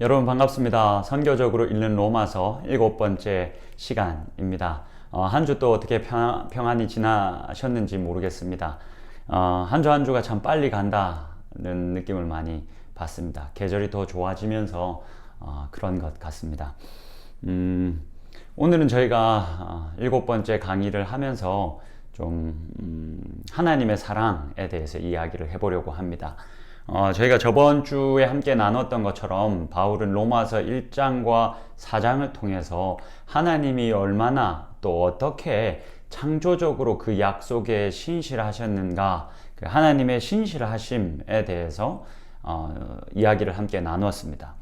여러분 반갑습니다. 선교적으로 읽는 로마서 7번째 시간입니다. 한 주 또 어떻게 평안히 지나셨는지 모르겠습니다. 한 주 한 주가 참 빨리 간다는 느낌을 많이 받습니다. 계절이 더 좋아지면서 그런 것 같습니다. 오늘은 저희가 7번째 강의를 하면서 좀 하나님의 사랑에 대해서 이야기를 해보려고 합니다. 저희가 저번 주에 함께 나눴던 것처럼 바울은 로마서 1장과 4장을 통해서 하나님이 얼마나 또 어떻게 창조적으로 그 약속에 신실하셨는가, 그 하나님의 신실하심에 대해서 이야기를 함께 나누었습니다.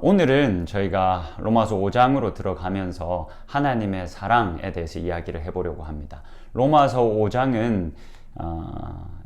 오늘은 저희가 로마서 5장으로 들어가면서 하나님의 사랑에 대해서 이야기를 해보려고 합니다. 로마서 5장은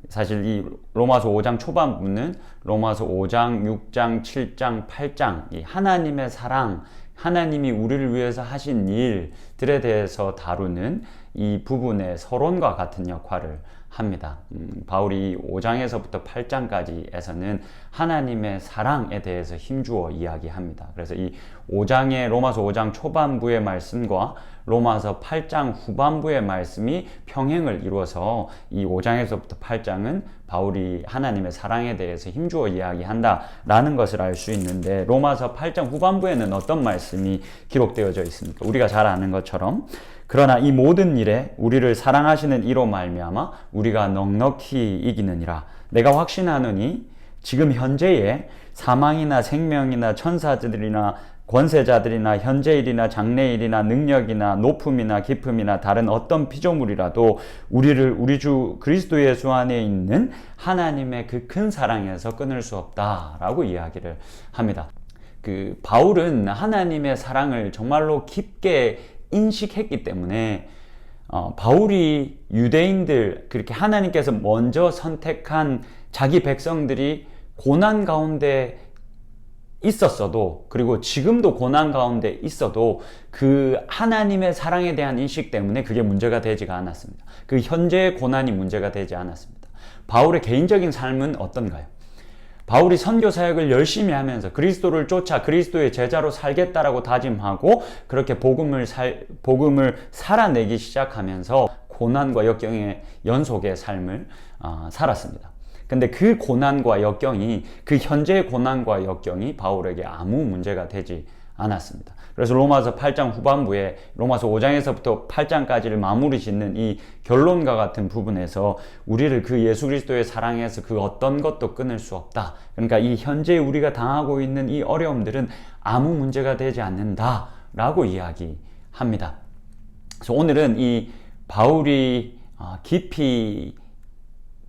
사실 이 로마서 5장 초반부는 로마서 5장, 6장, 7장, 8장 이 하나님의 사랑, 하나님이 우리를 위해서 하신 일들에 대해서 다루는 이 부분의 서론과 같은 역할을 합니다. 바울이 5장에서부터 8장까지에서는 하나님의 사랑에 대해서 힘주어 이야기합니다. 그래서 이 5장의 로마서 5장 초반부의 말씀과 로마서 8장 후반부의 말씀이 평행을 이루어서 이 5장에서부터 8장은 바울이 하나님의 사랑에 대해서 힘주어 이야기한다라는 것을 알 수 있는데, 로마서 8장 후반부에는 어떤 말씀이 기록되어져 있습니까? 우리가 잘 아는 것처럼 그러나 이 모든 일에 우리를 사랑하시는 이로 말미암아 우리가 넉넉히 이기느니라. 내가 확신하노니 지금 현재에 사망이나 생명이나 천사들이나 권세자들이나 현재일이나 장래일이나 능력이나 높음이나 깊음이나 다른 어떤 피조물이라도 우리를 우리 주 그리스도 예수 안에 있는 하나님의 그 큰 사랑에서 끊을 수 없다라고 이야기를 합니다. 그 바울은 하나님의 사랑을 정말로 깊게 인식했기 때문에 바울이 유대인들, 그렇게 하나님께서 먼저 선택한 자기 백성들이 고난 가운데 있었어도, 그리고 지금도 고난 가운데 있어도 그 하나님의 사랑에 대한 인식 때문에 그게 문제가 되지가 않았습니다. 그 현재의 고난이 문제가 되지 않았습니다. 바울의 개인적인 삶은 어떤가요? 바울이 선교 사역을 열심히 하면서 그리스도를 쫓아 그리스도의 제자로 살겠다라고 다짐하고 그렇게 복음을 살아내기 시작하면서 고난과 역경의 연속의 삶을 살았습니다. 근데 그 고난과 역경이, 그 현재의 고난과 역경이 바울에게 아무 문제가 되지 않았습니다. 그래서 로마서 8장 후반부에 로마서 5장에서부터 8장까지를 마무리 짓는 이 결론과 같은 부분에서 우리를 그 예수 그리스도의 사랑에서 그 어떤 것도 끊을 수 없다. 그러니까 이 현재 우리가 당하고 있는 이 어려움들은 아무 문제가 되지 않는다라고 이야기합니다. 그래서 오늘은 이 바울이 깊이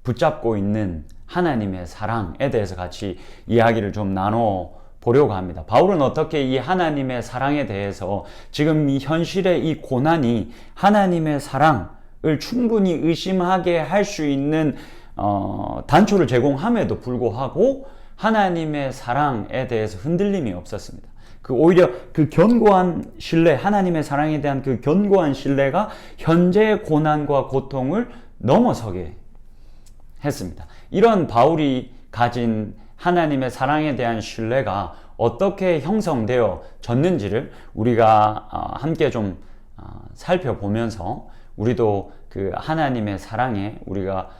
붙잡고 있는 하나님의 사랑에 대해서 같이 이야기를 좀 나눠 보려고 합니다. 바울은 어떻게 이 하나님의 사랑에 대해서 지금 이 현실의 이 고난이 하나님의 사랑을 충분히 의심하게 할 수 있는 단초를 제공함에도 불구하고 하나님의 사랑에 대해서 흔들림이 없었습니다. 오히려 그 견고한 신뢰, 하나님의 사랑에 대한 그 견고한 신뢰가 현재의 고난과 고통을 넘어서게 했습니다. 이런 바울이 가진 하나님의 사랑에 대한 신뢰가 어떻게 형성되어졌는지를 우리가 함께 좀 살펴보면서 우리도 그 하나님의 사랑에 우리가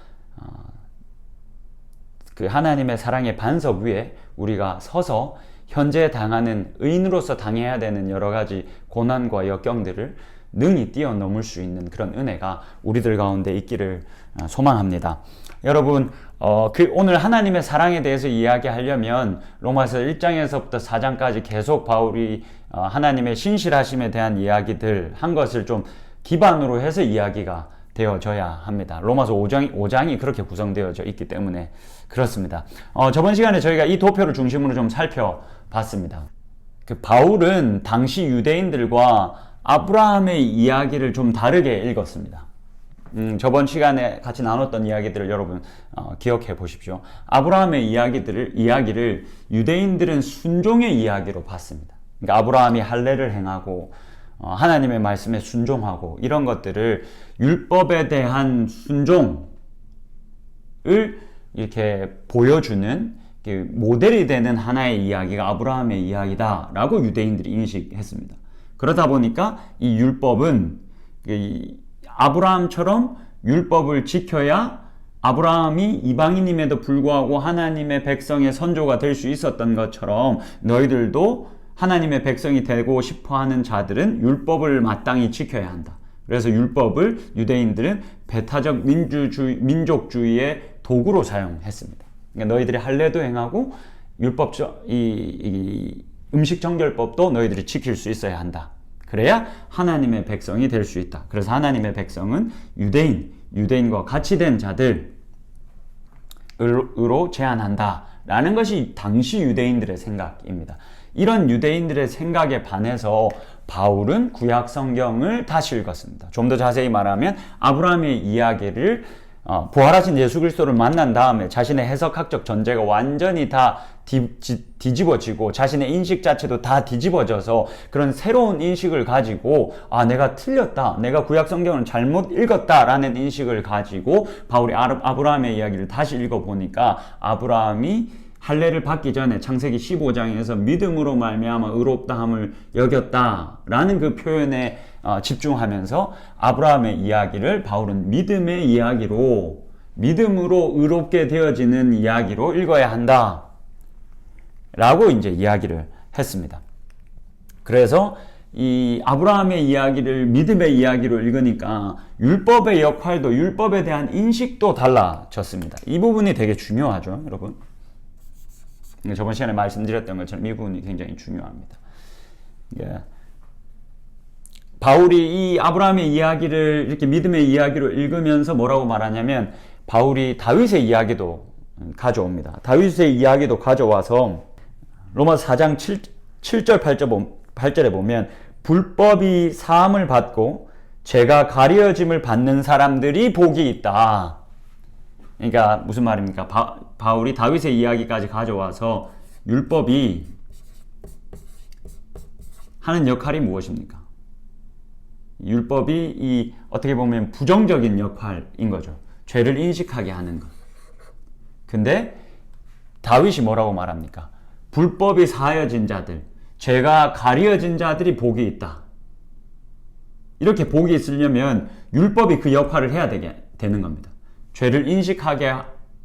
그 하나님의 사랑의 반석 위에 우리가 서서 현재 당하는, 의인으로서 당해야 되는 여러 가지 고난과 역경들을 능히 뛰어넘을 수 있는 그런 은혜가 우리들 가운데 있기를 소망합니다. 여러분, 오늘 하나님의 사랑에 대해서 이야기하려면 로마서 1장에서부터 4장까지 계속 바울이 하나님의 신실하심에 대한 이야기들 한 것을 좀 기반으로 해서 이야기가 되어져야 합니다. 로마서 5장이 그렇게 구성되어져 있기 때문에 그렇습니다. 저번 시간에 저희가 이 도표를 중심으로 좀 살펴봤습니다. 그 바울은 당시 유대인들과 아브라함의 이야기를 좀 다르게 읽었습니다. 저번 시간에 같이 나눴던 이야기들을 여러분 기억해 보십시오. 아브라함의 이야기를 유대인들은 순종의 이야기로 봤습니다. 그러니까 아브라함이 할례를 행하고 하나님의 말씀에 순종하고 이런 것들을, 율법에 대한 순종을 이렇게 보여주는 모델이 되는 하나의 이야기가 아브라함의 이야기다라고 유대인들이 인식했습니다. 그러다 보니까 이 율법은 아브라함처럼 율법을 지켜야 아브라함이 이방인임에도 불구하고 하나님의 백성의 선조가 될 수 있었던 것처럼 너희들도 하나님의 백성이 되고 싶어하는 자들은 율법을 마땅히 지켜야 한다. 그래서 율법을 유대인들은 배타적 민족주의의 도구로 사용했습니다. 그러니까 너희들이 할례도 행하고 이 음식 정결법도 너희들이 지킬 수 있어야 한다. 그래야 하나님의 백성이 될 수 있다. 그래서 하나님의 백성은 유대인과 같이 된 자들으로 제한한다. 라는 것이 당시 유대인들의 생각입니다. 이런 유대인들의 생각에 반해서 바울은 구약 성경을 다시 읽었습니다. 좀 더 자세히 말하면 아브라함의 이야기를 부활하신 예수 그리스도를 만난 다음에 자신의 해석학적 전제가 완전히 다 뒤집어지고 자신의 인식 자체도 다 뒤집어져서 그런 새로운 인식을 가지고 내가 틀렸다, 내가 구약 성경을 잘못 읽었다라는 인식을 가지고 바울이 아브라함의 이야기를 다시 읽어보니까 아브라함이 할례를 받기 전에 창세기 15장에서 믿음으로 말미암아 의롭다함을 여겼다라는 그 표현에 집중하면서 아브라함의 이야기를 바울은 믿음의 이야기로, 믿음으로 의롭게 되어지는 이야기로 읽어야 한다 라고 이제 이야기를 했습니다. 그래서 이 아브라함의 이야기를 믿음의 이야기로 읽으니까 율법의 역할도, 율법에 대한 인식도 달라졌습니다. 이 부분이 되게 중요하죠, 여러분. 저번 시간에 말씀드렸던 것처럼 이 부분이 굉장히 중요합니다. 바울이 이 아브라함의 이야기를 이렇게 믿음의 이야기로 읽으면서 뭐라고 말하냐면 바울이 다윗의 이야기도 가져옵니다. 다윗의 이야기도 가져와서 로마서 4장 7절 8절에 보면 불법이 사함을 받고 죄가 가려짐을 받는 사람들이 복이 있다. 그러니까 무슨 말입니까? 바울이 다윗의 이야기까지 가져와서 율법이 하는 역할이 무엇입니까? 율법이 어떻게 보면 부정적인 역할인 거죠. 죄를 인식하게 하는 것. 근데 다윗이 뭐라고 말합니까? 불법이 사하여진 자들, 죄가 가려진 자들이 복이 있다. 이렇게 복이 있으려면 율법이 그 역할을 해야 되는 겁니다. 죄를 인식하게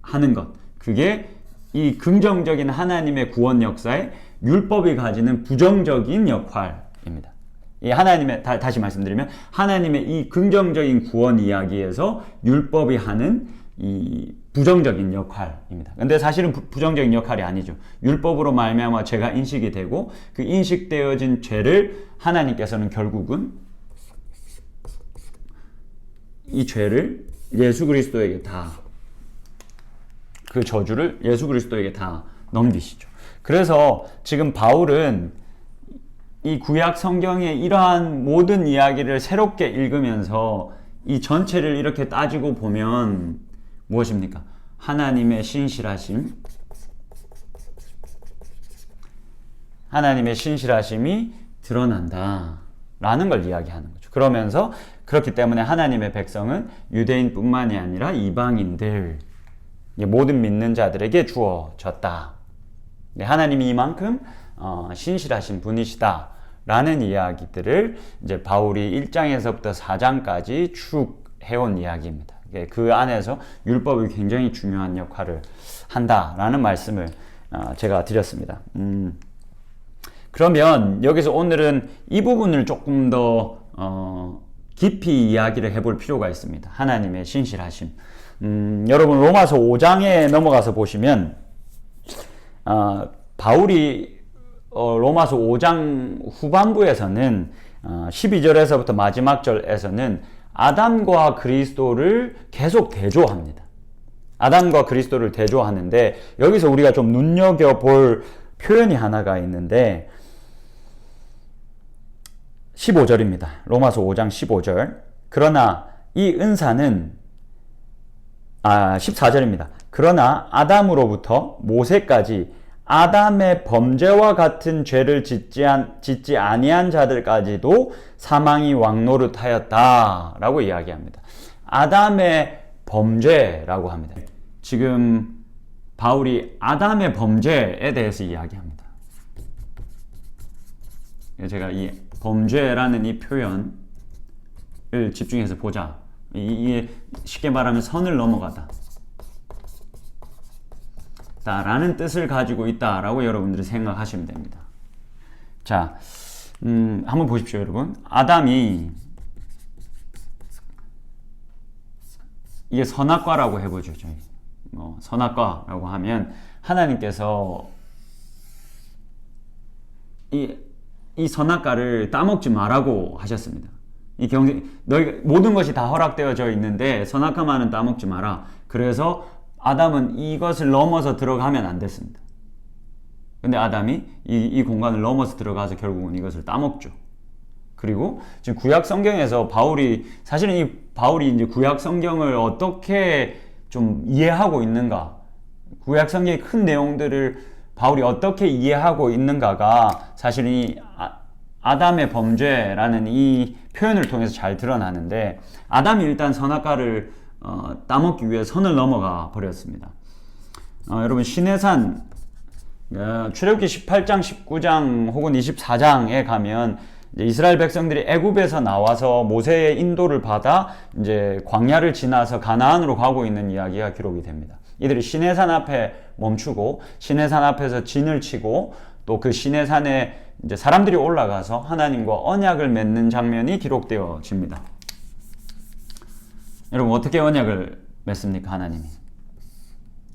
하는 것. 그게 이 긍정적인 하나님의 구원 역사에 율법이 가지는 부정적인 역할입니다. 이 하나님의, 다시 말씀드리면 하나님의 이 긍정적인 구원 이야기에서 율법이 하는 이 부정적인 역할입니다. 근데 사실은 부정적인 역할이 아니죠. 율법으로 말미암아 죄가 인식이 되고 그 인식되어진 죄를 하나님께서는 결국은 이 죄를 예수 그리스도에게 다, 그 저주를 예수 그리스도에게 다 넘기시죠. 그래서 지금 바울은 이 구약 성경의 이러한 모든 이야기를 새롭게 읽으면서 이 전체를 이렇게 따지고 보면 무엇입니까? 하나님의 신실하심, 하나님의 신실하심이 드러난다 라는 걸 이야기하는 거죠. 그러면서 그렇기 때문에 하나님의 백성은 유대인뿐만이 아니라 이방인들, 모든 믿는 자들에게 주어졌다. 하나님이 이만큼 신실하신 분이시다 라는 이야기들을 이제 바울이 1장에서부터 4장까지 쭉 해온 이야기입니다. 그 안에서 율법이 굉장히 중요한 역할을 한다라는 말씀을 제가 드렸습니다. 그러면 여기서 오늘은 이 부분을 조금 더 깊이 이야기를 해볼 필요가 있습니다. 하나님의 신실하심. 여러분 로마서 5장에 넘어가서 보시면 바울이 로마서 5장 후반부에서는 12절에서부터 마지막 절에서는 아담과 그리스도를 계속 대조합니다. 아담과 그리스도를 대조하는데 여기서 우리가 좀 눈여겨볼 표현이 하나가 있는데 15절입니다. 로마서 5장 15절. 그러나 이 은사는 14절입니다. 그러나 아담으로부터 모세까지 아담의 범죄와 같은 죄를 짓지 아니한 자들까지도 사망이 왕노릇하였다 라고 이야기합니다. 아담의 범죄라고 합니다. 지금 바울이 아담의 범죄에 대해서 이야기합니다. 제가 이 범죄라는 이 표현을 집중해서 보자. 이게 쉽게 말하면 선을 넘어가다 라는 뜻을 가지고 있다라고 여러분들이 생각하시면 됩니다. 자, 한번 보십시오, 여러분. 아담이 이게 선악과라고 해보죠. 저희 선악과라고 하면 하나님께서 이 선악과를 따먹지 말라고 하셨습니다. 너희 모든 것이 다 허락되어져 있는데 선악과만은 따먹지 마라. 그래서 아담은 이것을 넘어서 들어가면 안 됐습니다. 근데 아담이 이 공간을 넘어서 들어가서 결국은 이것을 따먹죠. 그리고 지금 구약 성경에서 사실은 이 바울이 이제 구약 성경을 어떻게 좀 이해하고 있는가, 구약 성경의 큰 내용들을 바울이 어떻게 이해하고 있는가가 사실 이 아담의 범죄라는 이 표현을 통해서 잘 드러나는데, 아담이 일단 선악과를 따먹기 위해 선을 넘어가 버렸습니다. 여러분, 시내산 출애굽기 18장, 19장 혹은 24장에 가면 이제 이스라엘 백성들이 애굽에서 나와서 모세의 인도를 받아 이제 광야를 지나서 가나안으로 가고 있는 이야기가 기록이 됩니다. 이들이 시내산 앞에 멈추고 시내산 앞에서 진을 치고 또 그 시내산에 이제 사람들이 올라가서 하나님과 언약을 맺는 장면이 기록되어집니다. 여러분, 어떻게 언약을 맺습니까? 하나님이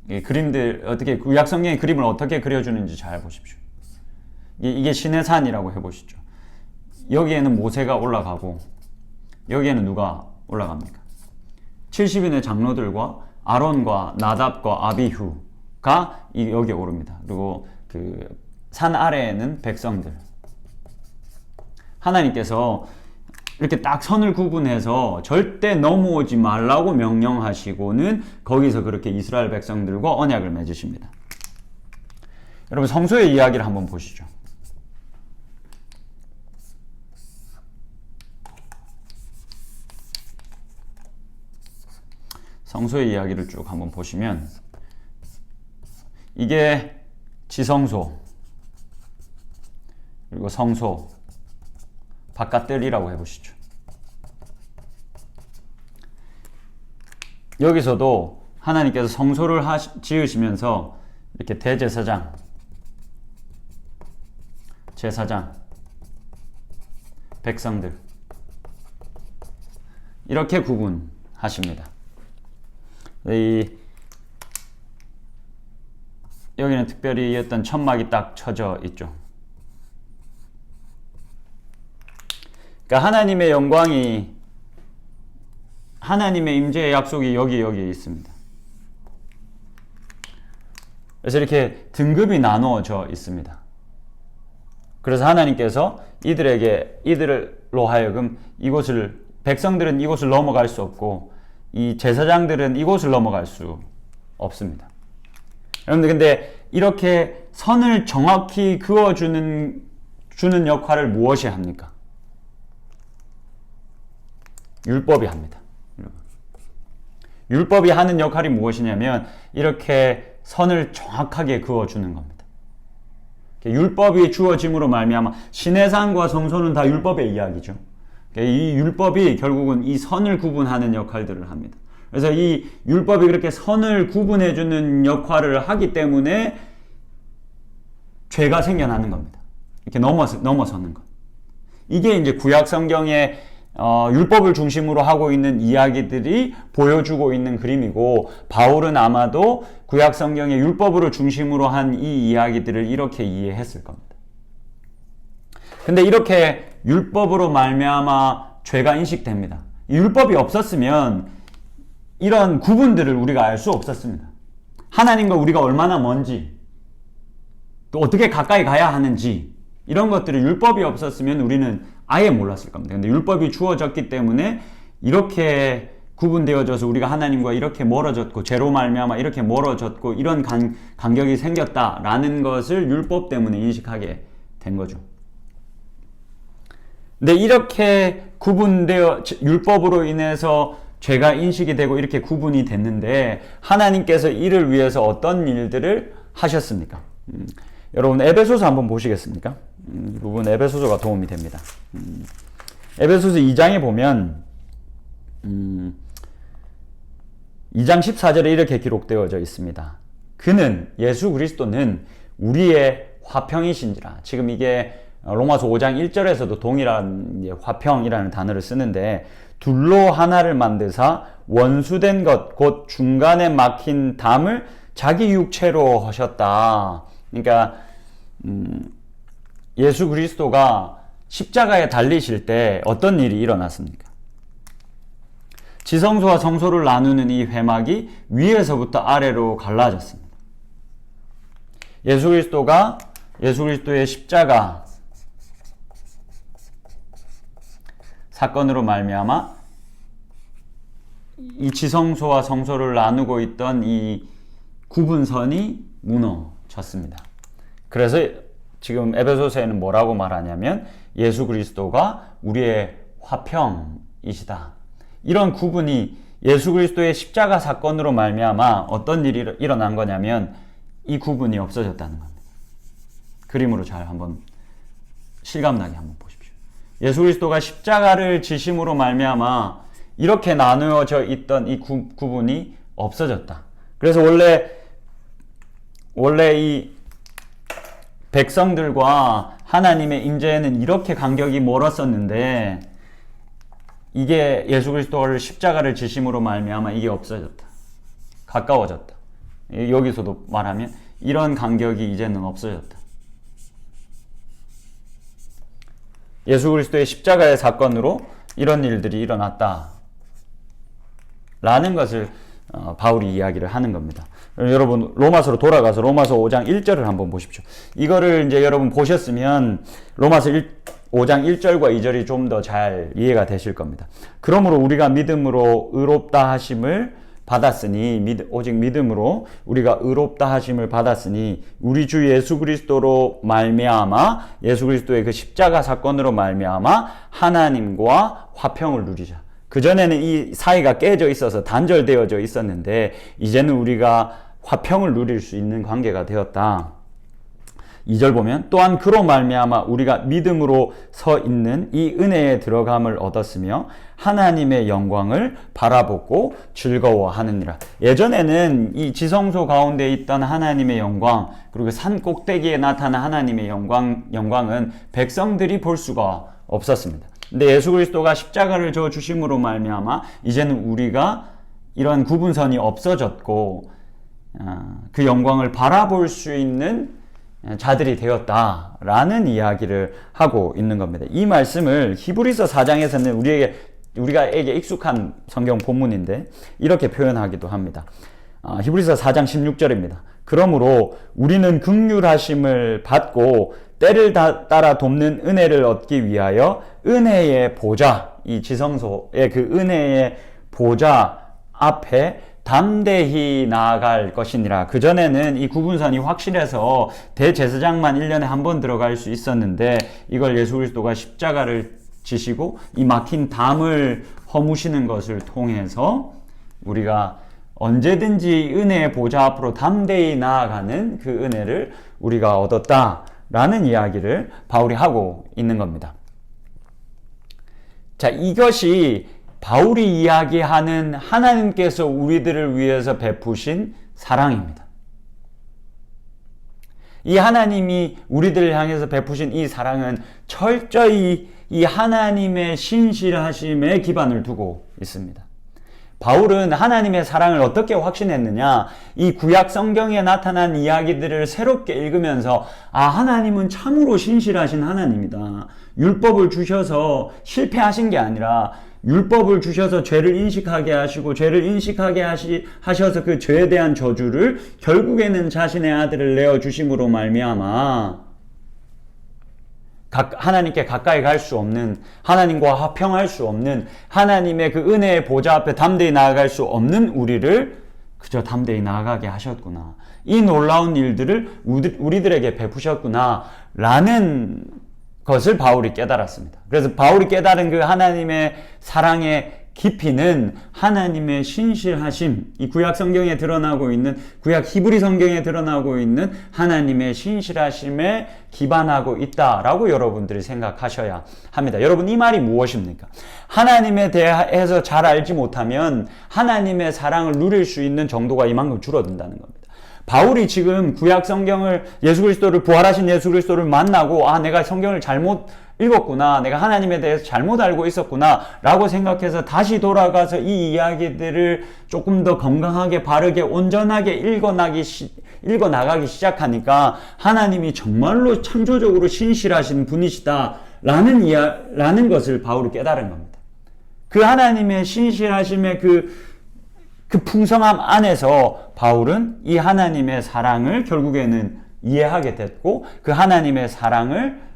이 그림들 어떻게 구약 성경의 그림을 어떻게 그려주는지 잘 보십시오. 이게 시내산이라고 해보시죠. 여기에는 모세가 올라가고 여기에는 누가 올라갑니까? 70인의 장로들과 아론과 나답과 아비후가 여기에 오릅니다. 그리고 그 산 아래에는 백성들. 하나님께서 이렇게 딱 선을 구분해서 절대 넘어오지 말라고 명령하시고는 거기서 그렇게 이스라엘 백성들과 언약을 맺으십니다. 여러분, 성소의 이야기를 한번 보시죠. 성소의 이야기를 쭉 한번 보시면 이게 지성소 그리고 성소 바깥뜰이라고 해보시죠. 여기서도 하나님께서 성소를 지으시면서 이렇게 대제사장, 제사장, 백성들 이렇게 구분하십니다. 여기는 특별히 어떤 천막이 딱 쳐져 있죠. 그러니까 하나님의 영광이, 하나님의 임재의 약속이 여기에 있습니다. 그래서 이렇게 등급이 나누어져 있습니다. 그래서 하나님께서 이들로 하여금 백성들은 이곳을 넘어갈 수 없고 이 제사장들은 이곳을 넘어갈 수 없습니다. 여러분들, 근데 이렇게 선을 정확히 그어주는 역할을 무엇이 합니까? 율법이 합니다. 율법이 하는 역할이 무엇이냐면 이렇게 선을 정확하게 그어주는 겁니다. 율법이 주어짐으로 말미암아 시내산과 성소는 다 율법의 이야기죠. 이 율법이 결국은 이 선을 구분하는 역할들을 합니다. 그래서 이 율법이 그렇게 선을 구분해주는 역할을 하기 때문에 죄가 생겨나는 겁니다. 이렇게 넘어서는 것. 이게 이제 구약 성경의 율법을 중심으로 하고 있는 이야기들이 보여주고 있는 그림이고, 바울은 아마도 구약 성경의 율법을 중심으로 한 이 이야기들을 이렇게 이해했을 겁니다. 근데 이렇게 율법으로 말미암아 죄가 인식됩니다. 율법이 없었으면 이런 구분들을 우리가 알 수 없었습니다. 하나님과 우리가 얼마나 먼지, 또 어떻게 가까이 가야 하는지, 이런 것들을 율법이 없었으면 우리는 아예 몰랐을 겁니다. 근데 율법이 주어졌기 때문에 이렇게 구분되어져서 우리가 하나님과 이렇게 멀어졌고, 죄로 말미암아 이렇게 멀어졌고, 이런 간격이 생겼다라는 것을 율법 때문에 인식하게 된 거죠. 근데 이렇게 율법으로 인해서 죄가 인식이 되고 이렇게 구분이 됐는데 하나님께서 이를 위해서 어떤 일들을 하셨습니까? 여러분 에베소서 한번 보시겠습니까? 이 부분 에베소서가 도움이 됩니다. 에베소서 2장에 보면 2장 14절에 이렇게 기록되어져 있습니다. 그는 예수 그리스도는 우리의 화평이신지라. 지금 이게 로마서 5장 1절에서도 동일한 화평이라는 단어를 쓰는데 둘로 하나를 만드사 원수된 것 곧 중간에 막힌 담을 자기 육체로 하셨다. 그러니까 예수 그리스도가 십자가에 달리실 때 어떤 일이 일어났습니까? 지성소와 성소를 나누는 이 회막이 위에서부터 아래로 갈라졌습니다. 예수 그리스도의 십자가 사건으로 말미암아 이 지성소와 성소를 나누고 있던 이 구분선이 무너졌습니다. 그래서 지금 에베소서에는 뭐라고 말하냐면 예수 그리스도가 우리의 화평이시다. 이런 구분이 예수 그리스도의 십자가 사건으로 말미암아 어떤 일이 일어난 거냐면 이 구분이 없어졌다는 겁니다. 그림으로 잘 한번 실감나게 한번 보십시오. 예수 그리스도가 십자가를 지심으로 말미암아 이렇게 나누어져 있던 이 구분이 없어졌다. 그래서 원래 이 백성들과 하나님의 임재에는 이렇게 간격이 멀었었는데 이게 예수 그리스도를 십자가를 지심으로 말미암아 이게 없어졌다. 가까워졌다. 여기서도 말하면 이런 간격이 이제는 없어졌다. 예수 그리스도의 십자가의 사건으로 이런 일들이 일어났다. 라는 것을 바울이 이야기를 하는 겁니다. 여러분 로마서로 돌아가서 로마서 5장 1절을 한번 보십시오. 이거를 이제 여러분 보셨으면 로마서 5장 1절과 2절이 좀 더 잘 이해가 되실 겁니다. 그러므로 우리가 믿음으로 의롭다 하심을 받았으니 오직 믿음으로 우리가 의롭다 하심을 받았으니 우리 주 예수 그리스도로 말미암아 예수 그리스도의 그 십자가 사건으로 말미암아 하나님과 화평을 누리자. 그전에는 이 사이가 깨져 있어서 단절되어져 있었는데 이제는 우리가 화평을 누릴 수 있는 관계가 되었다. 2절 보면 또한 그로 말미암아 우리가 믿음으로 서 있는 이 은혜에 들어감을 얻었으며 하나님의 영광을 바라보고 즐거워하느니라. 예전에는 이 지성소 가운데 있던 하나님의 영광 그리고 산 꼭대기에 나타난 하나님의 영광은 백성들이 볼 수가 없었습니다. 근데 예수 그리스도가 십자가를 져 주심으로 말미암아 이제는 우리가 이런 구분선이 없어졌고 그 영광을 바라볼 수 있는 자들이 되었다라는 이야기를 하고 있는 겁니다. 이 말씀을 히브리서 4장에서는 우리가에게 익숙한 성경 본문인데 이렇게 표현하기도 합니다. 히브리서 4장 16절입니다. 그러므로 우리는 긍휼하심을 받고 때를 따라 돕는 은혜를 얻기 위하여 은혜의 보좌, 이 지성소의 그 은혜의 보좌 앞에 담대히 나아갈 것이니라. 그전에는 이 구분선이 확실해서 대제사장만 1년에 한 번 들어갈 수 있었는데 이걸 예수 그리스도가 십자가를 지시고 이 막힌 담을 허무시는 것을 통해서 우리가 언제든지 은혜의 보좌 앞으로 담대히 나아가는 그 은혜를 우리가 얻었다라는 이야기를 바울이 하고 있는 겁니다. 자, 이것이 바울이 이야기하는 하나님께서 우리들을 위해서 베푸신 사랑입니다. 이 하나님이 우리들을 향해서 베푸신 이 사랑은 철저히 이 하나님의 신실하심에 기반을 두고 있습니다. 바울은 하나님의 사랑을 어떻게 확신했느냐? 이 구약 성경에 나타난 이야기들을 새롭게 읽으면서 하나님은 참으로 신실하신 하나님이다. 율법을 주셔서 실패하신 게 아니라 율법을 주셔서 죄를 인식하게 하시고 죄를 인식하게 하셔서 그 죄에 대한 저주를 결국에는 자신의 아들을 내어주심으로 말미암아 하나님께 가까이 갈 수 없는, 하나님과 화평할 수 없는, 하나님의 그 은혜의 보좌 앞에 담대히 나아갈 수 없는 우리를 그저 담대히 나아가게 하셨구나. 이 놀라운 일들을 우리들에게 베푸셨구나 라는 것을 바울이 깨달았습니다. 그래서 바울이 깨달은 그 하나님의 사랑의 깊이는 하나님의 신실하심, 이 구약 성경에 드러나고 있는, 구약 히브리 성경에 드러나고 있는 하나님의 신실하심에 기반하고 있다라고 여러분들이 생각하셔야 합니다. 여러분, 이 말이 무엇입니까? 하나님에 대해서 잘 알지 못하면 하나님의 사랑을 누릴 수 있는 정도가 이만큼 줄어든다는 겁니다. 바울이 지금 구약 성경을, 예수 그리스도를, 부활하신 예수 그리스도를 만나고, 내가 성경을 잘못 읽었구나, 내가 하나님에 대해서 잘못 알고 있었구나 라고 생각해서 다시 돌아가서 이 이야기들을 조금 더 건강하게, 바르게, 온전하게 읽어나가기 시작하니까 하나님이 정말로 창조적으로 신실하신 분이시다 라는 것을 바울이 깨달은 겁니다. 그 하나님의 신실하심의 그 풍성함 안에서 바울은 이 하나님의 사랑을 결국에는 이해하게 됐고, 그 하나님의 사랑을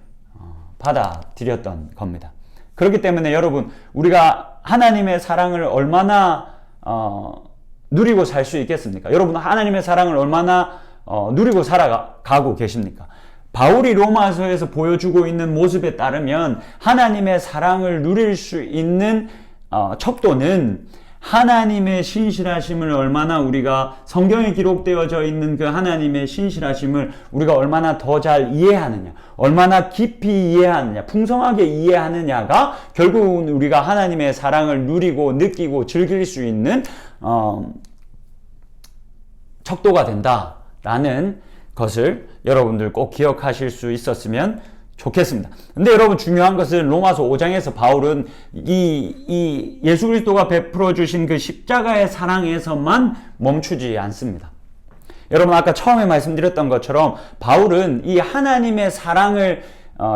받아들였던 겁니다. 그렇기 때문에 여러분, 우리가 하나님의 사랑을 얼마나 누리고 살 수 있겠습니까? 여러분, 하나님의 사랑을 얼마나 누리고 살아가고 계십니까? 바울이 로마서에서 보여주고 있는 모습에 따르면 하나님의 사랑을 누릴 수 있는 척도는 하나님의 신실하심을 얼마나 우리가, 성경에 기록되어져 있는 그 하나님의 신실하심을 우리가 얼마나 더 잘 이해하느냐, 얼마나 깊이 이해하느냐, 풍성하게 이해하느냐가 결국은 우리가 하나님의 사랑을 누리고 느끼고 즐길 수 있는 척도가 된다라는 것을 여러분들 꼭 기억하실 수 있었으면 좋겠습니다. 근데 여러분, 중요한 것은 로마서 5장에서 바울은 이 예수 그리스도가 베풀어 주신 그 십자가의 사랑에서만 멈추지 않습니다. 여러분, 아까 처음에 말씀드렸던 것처럼 바울은 이 하나님의 사랑을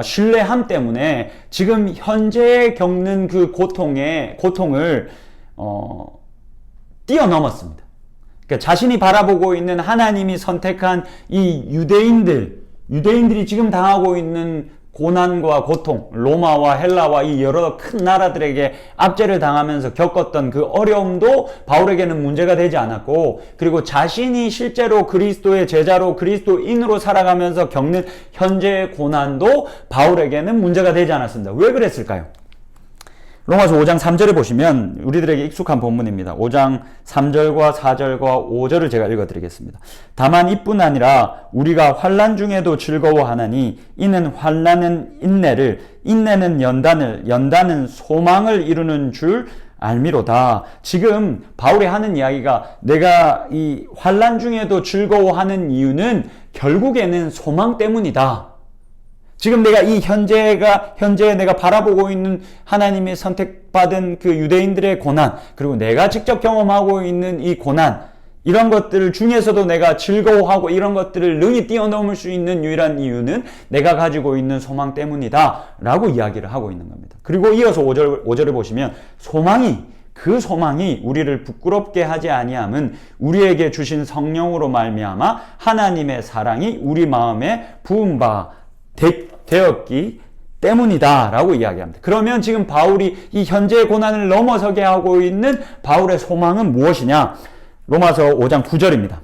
신뢰함 때문에 지금 현재 겪는 그 고통을 뛰어넘었습니다. 그러니까 자신이 바라보고 있는 하나님이 선택한 이 유대인들이 지금 당하고 있는 고난과 고통, 로마와 헬라와 이 여러 큰 나라들에게 압제를 당하면서 겪었던 그 어려움도 바울에게는 문제가 되지 않았고, 그리고 자신이 실제로 그리스도의 제자로 그리스도인으로 살아가면서 겪는 현재의 고난도 바울에게는 문제가 되지 않았습니다. 왜 그랬을까요? 로마서 5장 3절에 보시면 우리들에게 익숙한 본문입니다. 5장 3절과 4절과 5절을 제가 읽어드리겠습니다. 다만 이뿐 아니라 우리가 환난 중에도 즐거워하나니 이는 환난은 인내를, 인내는 연단은 소망을 이루는 줄 알미로다. 지금 바울이 하는 이야기가, 내가 이 환난 중에도 즐거워하는 이유는 결국에는 소망 때문이다. 지금 내가 이 현재 내가 바라보고 있는 하나님의 선택받은 그 유대인들의 고난, 그리고 내가 직접 경험하고 있는 이 고난, 이런 것들 중에서도 내가 즐거워하고 이런 것들을 능히 뛰어넘을 수 있는 유일한 이유는 내가 가지고 있는 소망 때문이다 라고 이야기를 하고 있는 겁니다. 그리고 이어서 5절을 보시면 그 소망이 우리를 부끄럽게 하지 아니함은 우리에게 주신 성령으로 말미암아 하나님의 사랑이 우리 마음에 부은 바 되었기 때문이다 라고 이야기합니다. 그러면 지금 바울이 이 현재의 고난을 넘어서게 하고 있는 바울의 소망은 무엇이냐? 로마서 5장 9절입니다.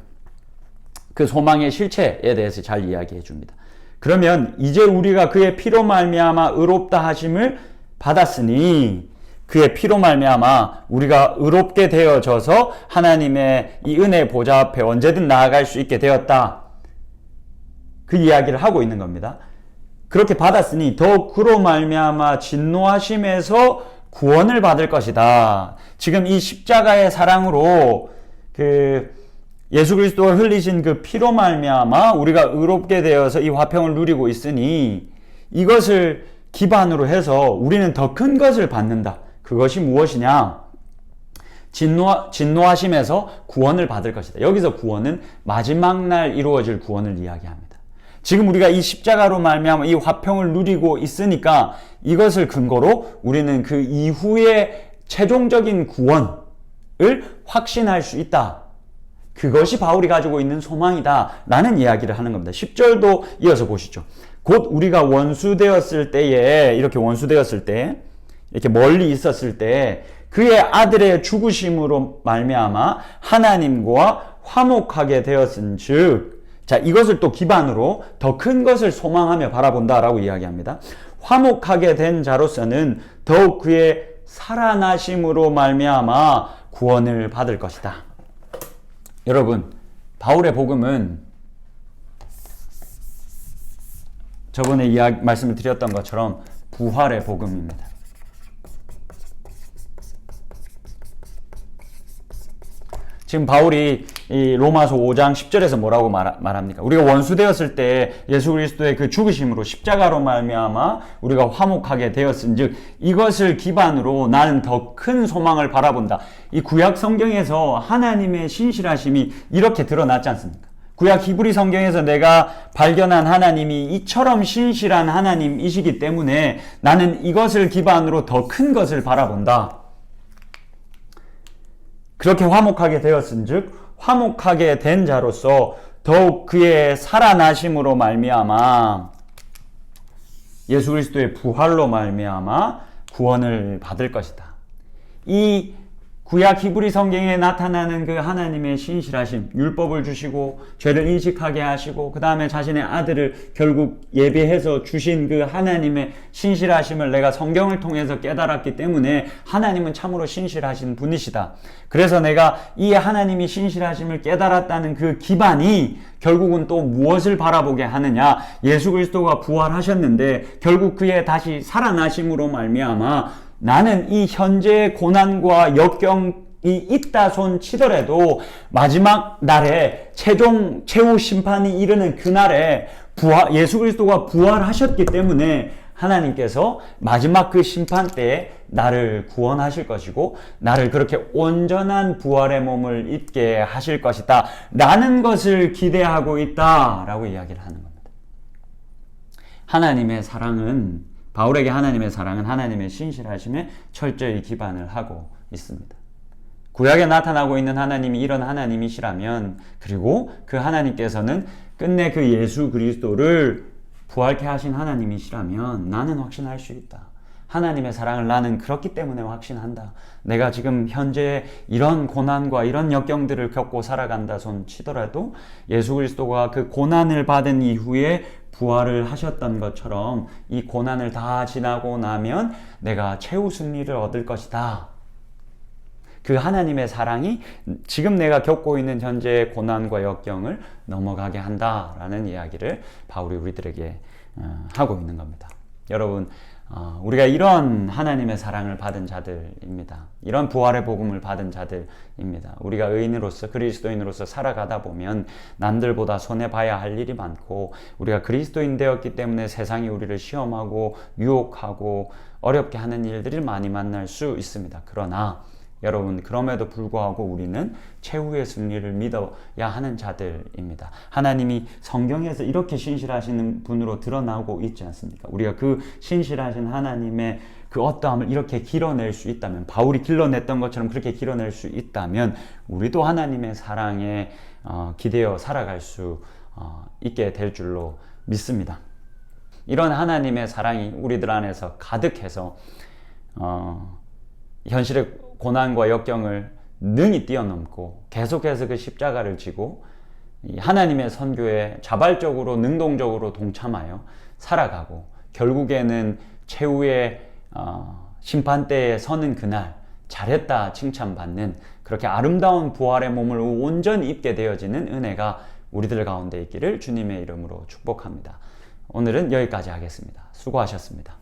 그 소망의 실체에 대해서 잘 이야기해 줍니다. 그러면 이제 우리가 그의 피로 말미암아 의롭다 하심을 받았으니, 그의 피로 말미암아 우리가 의롭게 되어져서 하나님의 이 은혜 보좌 앞에 언제든 나아갈 수 있게 되었다. 그 이야기를 하고 있는 겁니다. 그렇게 받았으니 더욱 그로 말미암아 진노하심에서 구원을 받을 것이다. 지금 이 십자가의 사랑으로 그 예수 그리스도가 흘리신 그 피로 말미암아 우리가 의롭게 되어서 이 화평을 누리고 있으니, 이것을 기반으로 해서 우리는 더 큰 것을 받는다. 그것이 무엇이냐? 진노하심에서 구원을 받을 것이다. 여기서 구원은 마지막 날 이루어질 구원을 이야기합니다. 지금 우리가 이 십자가로 말미암아 이 화평을 누리고 있으니까 이것을 근거로 우리는 그 이후의 최종적인 구원을 확신할 수 있다. 그것이 바울이 가지고 있는 소망이다 라는 이야기를 하는 겁니다. 10절도 이어서 보시죠. 곧 우리가 원수되었을 때에, 이렇게 원수되었을 때, 이렇게 멀리 있었을 때 그의 아들의 죽으심으로 말미암아 하나님과 화목하게 되었은즉, 자, 이것을 또 기반으로 더 큰 것을 소망하며 바라본다라고 이야기합니다. 화목하게 된 자로서는 더욱 그의 살아나심으로 말미암아 구원을 받을 것이다. 여러분, 바울의 복음은 저번에 말씀을 드렸던 것처럼 부활의 복음입니다. 지금 바울이 이 로마서 5장 10절에서 뭐라고 말합니까? 우리가 원수되었을 때 예수 그리스도의 그 죽으심으로 십자가로 말미암아 우리가 화목하게 되었은즉 이것을 기반으로 나는 더 큰 소망을 바라본다. 이 구약 성경에서 하나님의 신실하심이 이렇게 드러났지 않습니까? 구약 히브리 성경에서 내가 발견한 하나님이 이처럼 신실한 하나님이시기 때문에 나는 이것을 기반으로 더 큰 것을 바라본다. 그렇게 화목하게 되었은즉 화목하게 된 자로서 더욱 그의 살아나심으로 말미암아 예수 그리스도의 부활로 말미암아 구원을 받을 것이다. 이 구약 히브리 성경에 나타나는 그 하나님의 신실하심, 율법을 주시고 죄를 인식하게 하시고 그 다음에 자신의 아들을 결국 예비해서 주신 그 하나님의 신실하심을 내가 성경을 통해서 깨달았기 때문에 하나님은 참으로 신실하신 분이시다. 그래서 내가 이 하나님이 신실하심을 깨달았다는 그 기반이 결국은 또 무엇을 바라보게 하느냐? 예수 그리스도가 부활하셨는데 결국 그의 다시 살아나심으로 말미암아 나는 이 현재의 고난과 역경이 있다 손 치더라도 마지막 날에 최후 심판이 이르는 그날에 예수 그리스도가 부활하셨기 때문에 하나님께서 마지막 그 심판 때에 나를 구원하실 것이고 나를 그렇게 온전한 부활의 몸을 입게 하실 것이다 라는 것을 기대하고 있다 라고 이야기를 하는 겁니다. 하나님의 사랑은 바울에게 하나님의 사랑은 하나님의 신실하심에 철저히 기반을 하고 있습니다. 구약에 나타나고 있는 하나님이 이런 하나님이시라면 그리고 그 하나님께서는 끝내 그 예수 그리스도를 부활케 하신 하나님이시라면 나는 확신할 수 있다. 하나님의 사랑을 나는 그렇기 때문에 확신한다. 내가 지금 현재 이런 고난과 이런 역경들을 겪고 살아간다 손 치더라도 예수 그리스도가 그 고난을 받은 이후에 부활을 하셨던 것처럼 이 고난을 다 지나고 나면 내가 최후 승리를 얻을 것이다. 그 하나님의 사랑이 지금 내가 겪고 있는 현재의 고난과 역경을 넘어가게 한다라는 이야기를 바울이 우리들에게 하고 있는 겁니다. 여러분, 우리가 이런 하나님의 사랑을 받은 자들입니다. 이런 부활의 복음을 받은 자들입니다. 우리가 의인으로서 그리스도인으로서 살아가다 보면 남들보다 손해봐야 할 일이 많고 우리가 그리스도인 되었기 때문에 세상이 우리를 시험하고 유혹하고 어렵게 하는 일들을 많이 만날 수 있습니다. 그러나 여러분, 그럼에도 불구하고 우리는 최후의 승리를 믿어야 하는 자들입니다. 하나님이 성경에서 이렇게 신실하신 분으로 드러나고 있지 않습니까? 우리가 그 신실하신 하나님의 그 어떠함을 이렇게 길어낼 수 있다면, 바울이 길러냈던 것처럼 그렇게 길어낼 수 있다면 우리도 하나님의 사랑에 기대어 살아갈 수 있게 될 줄로 믿습니다. 이런 하나님의 사랑이 우리들 안에서 가득해서 현실의 고난과 역경을 능히 뛰어넘고 계속해서 그 십자가를 지고 하나님의 선교에 자발적으로 능동적으로 동참하여 살아가고 결국에는 최후의 심판대에 서는 그날 잘했다 칭찬받는 그렇게 아름다운 부활의 몸을 온전히 입게 되어지는 은혜가 우리들 가운데 있기를 주님의 이름으로 축복합니다. 오늘은 여기까지 하겠습니다. 수고하셨습니다.